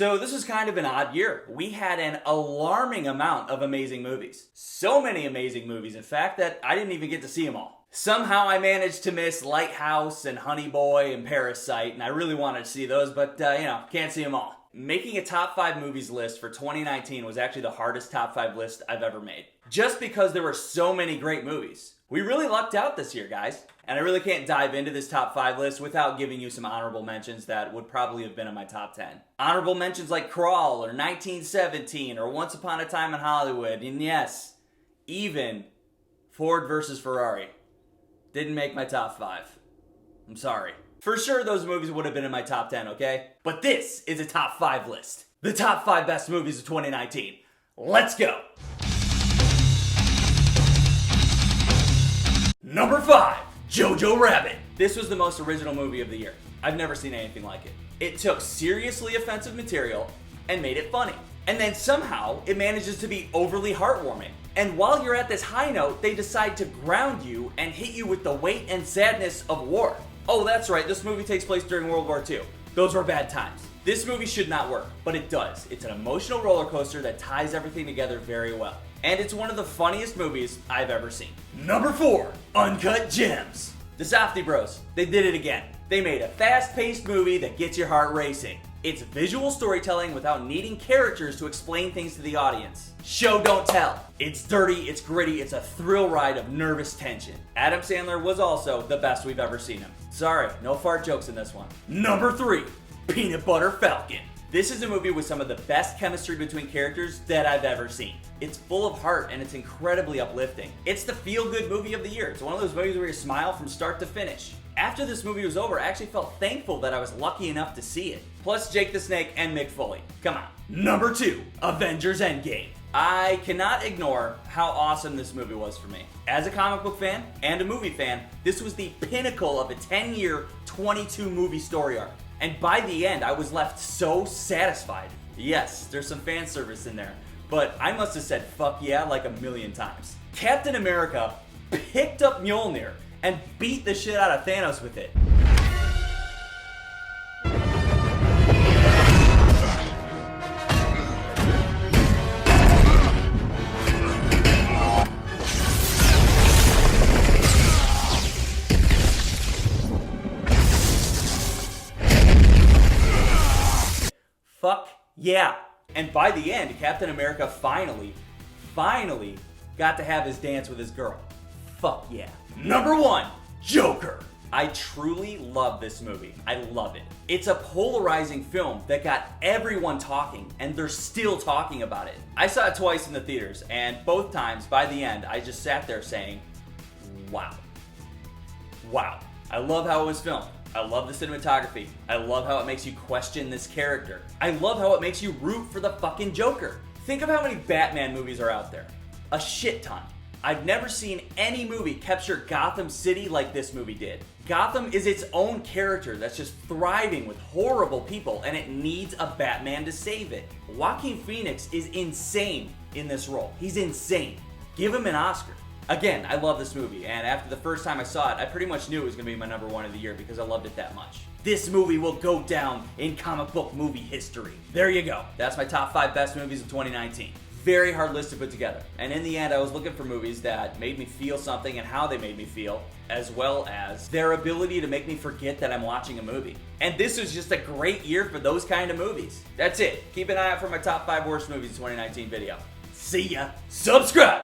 So this was kind of an odd year. We had an alarming amount of amazing movies. So many amazing movies, in fact, that I didn't even get to see them all. Somehow I managed to miss Lighthouse and Honey Boy and Parasite, and I really wanted to see those, but can't see them all. Making a top 5 movies list for 2019 was actually the hardest top 5 list I've ever made. Just because there were so many great movies. We really lucked out this year, guys. And I really can't dive into this top 5 list without giving you some honorable mentions that would probably have been in my top 10. Honorable mentions like Crawl or 1917 or Once Upon a Time in Hollywood. And yes, even Ford versus Ferrari didn't make my top 5. I'm sorry. For sure those movies would have been in my top 10, okay? But this is a top 5 list. The top 5 best movies of 2019. Let's go! Number 5, Jojo Rabbit. This was the most original movie of the year. I've never seen anything like it. It took seriously offensive material and made it funny. And then somehow it manages to be overly heartwarming. And while you're at this high note, they decide to ground you and hit you with the weight and sadness of war. Oh, that's right, this movie takes place during World War II. Those were bad times. This movie should not work, but it does. It's an emotional roller coaster that ties everything together very well. And it's one of the funniest movies I've ever seen. Number 4, Uncut Gems. The Safdie Bros, they did it again. They made a fast-paced movie that gets your heart racing. It's visual storytelling without needing characters to explain things to the audience. Show don't tell. It's dirty, it's gritty, it's a thrill ride of nervous tension. Adam Sandler was also the best we've ever seen him. Sorry, no fart jokes in this one. Number 3, Peanut Butter Falcon. This is a movie with some of the best chemistry between characters that I've ever seen. It's full of heart and it's incredibly uplifting. It's the feel-good movie of the year. It's one of those movies where you smile from start to finish. After this movie was over, I actually felt thankful that I was lucky enough to see it. Plus Jake the Snake and Mick Foley. Come on. Number 2, Avengers Endgame. I cannot ignore how awesome this movie was for me. As a comic book fan and a movie fan, this was the pinnacle of a 10-year, 22-movie story arc. And by the end, I was left so satisfied. Yes, there's some fan service in there, but I must have said fuck yeah like a million times. Captain America picked up Mjolnir and beat the shit out of Thanos with it. Fuck yeah. And by the end, Captain America finally got to have his dance with his girl. Fuck yeah. Number 1, Joker. I truly love this movie. I love it. It's a polarizing film that got everyone talking, and they're still talking about it. I saw it twice in the theaters, and both times, by the end, I just sat there saying, wow. Wow. I love how it was filmed. I love the cinematography. I love how it makes you question this character. I love how it makes you root for the fucking Joker. Think of how many Batman movies are out there. A shit ton. I've never seen any movie capture Gotham City like this movie did. Gotham is its own character that's just thriving with horrible people, and it needs a Batman to save it. Joaquin Phoenix is insane in this role. He's insane. Give him an Oscar. Again, I love this movie, and after the first time I saw it, I pretty much knew it was going to be my number 1 of the year because I loved it that much. This movie will go down in comic book movie history. There you go. That's my top 5 best movies of 2019. Very hard list to put together. And in the end, I was looking for movies that made me feel something and how they made me feel, as well as their ability to make me forget that I'm watching a movie. And this was just a great year for those kind of movies. That's it. Keep an eye out for my top 5 worst movies of 2019 video. See ya. Subscribe!